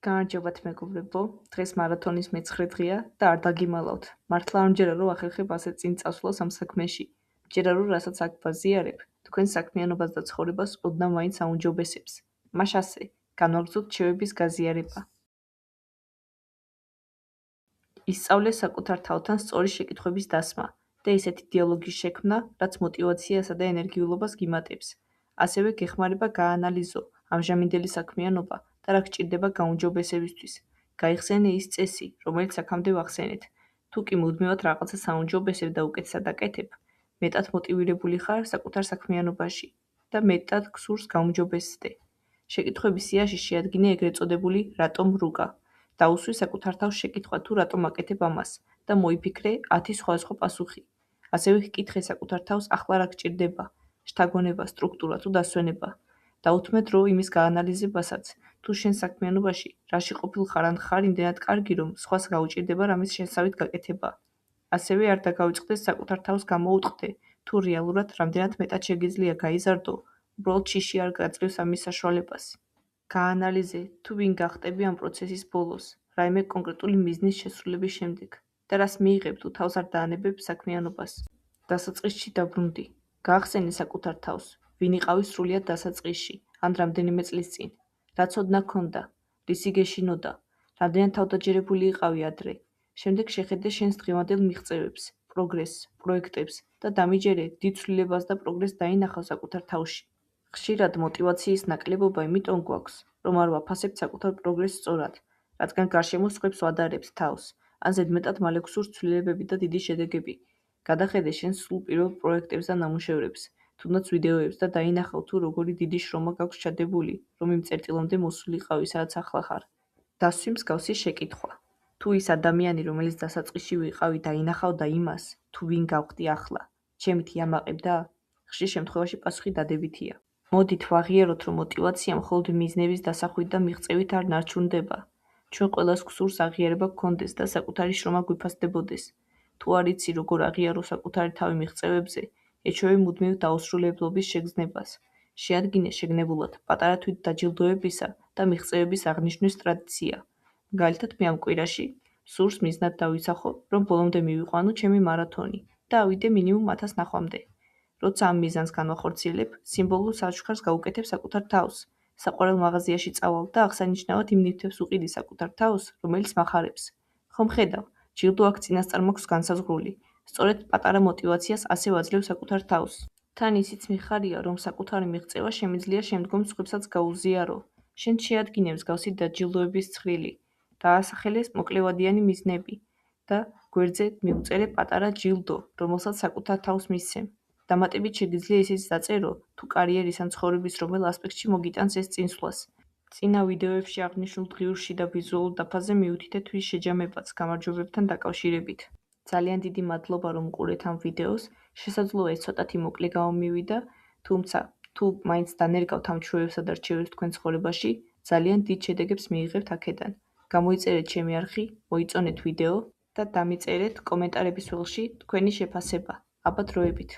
გამარჯობათ მეგობრებო, დღეს მარათონის მე-9 დღეა და არ დაგიმალავთ. მართლა არ მჯერა რომ ახერხებ ასეთ წინ წასვლას ამ საქმეში. მჯერა რომ რასაც აქ ვაზიარებ, თქვენ საქმიანობას და ცხოვრებას ოდნავ მაინც აუნჯობესებს. მაშ ასე, განვაგრძოთ ჩვევების გაზიარება. ისწავლე საკუთარ თავთან სწორი შეკითხვების დასმა და ისეთი დიალოგის შექმნა, რაც მოტივაციასა და ენერგიულობას გიმატებს. ასევე გეხმარება გაანალიზო ამჟამინდელი საქმიანობა და რა გჭირდება გაუმჯობესებისთვის. გაიხსენე ის წესი, რომელიც აქამდე ვახსენეთ. თუ კი მუდმივად რაღაცას აუნჯობესებ და უკეთესად აკეთებ, მეტად მოტივირებული ხარ საკუთარ საქმიანობაში და მეტად გსურს გაუმჯობესდე. შეკითხვების სიაში შეადგინე ეგრეთ წოდებული რატომ რუკა. დაუსვი საკუთარ თავს შეკითხვა თუ რატომ აკეთებ ამას და მოიფიქრე 10 სხვადასხვა პასუხი. ასევე ჰკითხე საკუთარ თავს ახლა რა გჭირდება, შთაგონება, სტრუქტურა თუ დასვენება. დაუთმე დრო იმის გაანალიზებასაც, თუ შენ საქმიანობაში რაში ყოფილ ხარ ან ხარ იმდენად კარგი, რომ სხვას გაუჭირდება რამის შესავით გაკეთება. ასევე არ დაგავიწყდეს საკუთარ თავს გამოუტყდე, თუ რეალურად რამდენად მეტად შეგიძლია გაიზარდო, უბრალოდ შიში არ გაძლევს ამის საშუალებას. გაანალიზე, თუ ვინ გახტები ამ პროცესის ბოლოს, რაიმე კონკრეტული მიზნის შესრულების შემდეგ და რას მიიღებ თუ თავს არ დაანებებ საქმიანობას. დასაწყისში დაბრუნდი. გაახსენე საკუთარ თავს, ვინ იყავი სრულიად დასაწყისში, ან რამდენიმე წლის წინ. რა ცოდნა ჰქონდა, რისი გეშინოდა, რამდენად თავდაჯერებული იყავი ადრე. შემდეგ შეხედე შენს დღევანდელ მიღწევებს, პროგრესს, პროექტებს და დამიჯერე დიდ ცვლილებას და პროგრესს დაინახავ საკუთარ თავში. ხშირად მოტივაციის ნაკლებობა იმიტომ გვაქვს, რომ არ ვაფასებთ საკუთარ პროგრესს სწორად, რადგან გარშემო სხვებს ვადარებთ თავს, ან ზედმეტად მალე გსურს ცვლილებები და დიდი შედეგები. გადახედე შენს სულ პირველ პროექტებს და ნამუშევრებს, თუნდაც ვიდეოებს და დაინახავ თუ როგორი დიდი შრომა გაქვს ჩადებული, რომ იმ წერტილამდე მოსულიყავი, სადაც ახლა ხარ. დასვი მსგავსი შეკითხვა. თუ ის ადამიანი, რომელიც დასაწყისში ვიყავი, დაინახავდა იმას, თუ ვინ გავხდი ახლა, ჩემით იამაყებდა? ხშირ შემთხვევაში პასუხი დადებითია. მოდით ვაღიაროთ, რომ მოტივაცია მხოლოდ მიზნების დასახვით და მიღწევით არ ნარჩუნდება. ჩვენ ყველას გსურს აღიარება გქონდეს და საკუთარი შრომა გვიფასდებოდეს. თუ არ იცი როგორ აღიარო საკუთარი თავი მიღწევებზე, ეჩვევი მუდმივ დაუსრულებლობის შეგრძნებას. შეადგინე შეგნებულად პატარა თვით დაჯილდოებისა და მიღწევების აღნიშვნის ტრადიცია. მაგალითად, მე ამ კვირაში სურს მიზნად დავისახო, რომ ბოლომდე მივიყვანო ჩემი მარათონი და ავიდე მინიმუმ 1000 ნახვამდე. როცა ამ მიზანს განვახორციელებ, სიმბოლურ საჩუქარს გავუკეთებ საკუთარ თავს. საყვარელ მაღაზიაში წავალ და აღსანიშნავად იმ ნივთებს უყიდი საკუთარ თავს, რომელიც მახარებს. ხომ ხედავ, ჯილდო აქ წინასწარ მაქვს განსაზღვრული. სწორედ პატარა მოტივაციას ასე ვაძლევ საკუთარ თავს. თან ისიც მიხარია, რომ საკუთარი მიღწევა შემიძლია შემდგომ სხვებსაც გაუზიარო. შენ შეადგინე მსგავსი დაჯილდოების ცხრილი. დაასახელეს მოკლევადიანი მიზნები და გვერდზე მიუწერე პატარა ჯილდო, რომელსაც საკუთარ თავს მისცემ. დამატებით შეგიძლია ისიც დაწერო, თუ კარიერის ან ცხოვრების რომელ ასპექტში მოგიტანს ეს წინსვლას. წინა ვიდეოებში აღნიშნულ დღიურში და ვიზუალურ დაფაზე მიუთითეთ თვის შეჯამებაც გამარჯვებებთან დაკავშირებით. ძალიან დიდი მადლობა, რომ უყურეთ ამ ვიდეოს. შესაძლოა ეს ცოტათი მოკლე გამომივიდა, თუმცა თუ მაინც დანერგავთ ამ ჩვევებსა და რჩევებს თქვენ ცხოვრებაში, ძალიან დიდ შედეგებს მიიღებთ აქედან. გამოიწერეთ ჩემი არხი, მოიწონეთ ვიდეო და დამიწერეთ კომენტარების ველში თქვენი შეფასება. აბა დროებით.